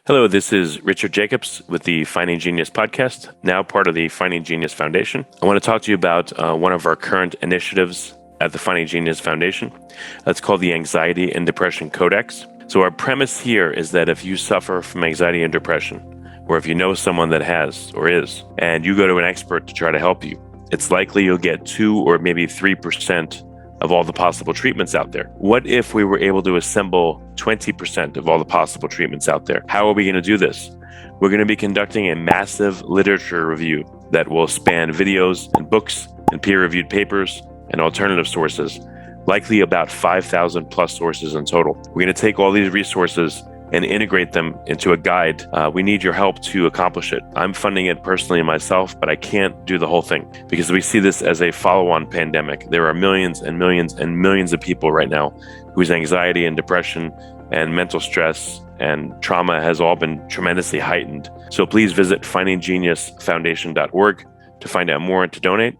Hello, this is Richard Jacobs with the Finding Genius podcast, now part of the Finding Genius Foundation. I want to talk to you about one of our current initiatives at the Finding Genius Foundation. That's called the Anxiety and Depression Codex. So our premise here is that if you suffer from anxiety and depression, or if you know someone that has or is, and you go to an expert to try to help you, it's likely you'll get 2 or maybe 3% of all the possible treatments out there. What if we were able to assemble 20% of all the possible treatments out there? How are we going to do this? We're going to be conducting a massive literature review that will span videos and books and peer-reviewed papers and alternative sources, likely about 5,000 plus sources in total. We're going to take all these resources and integrate them into a guide. We need your help to accomplish it. I'm funding it personally myself, but I can't do the whole thing because we see this as a follow-on pandemic. There are millions and millions and millions of people right now whose anxiety and depression and mental stress and trauma has all been tremendously heightened. So please visit findinggeniusfoundation.org to find out more and to donate.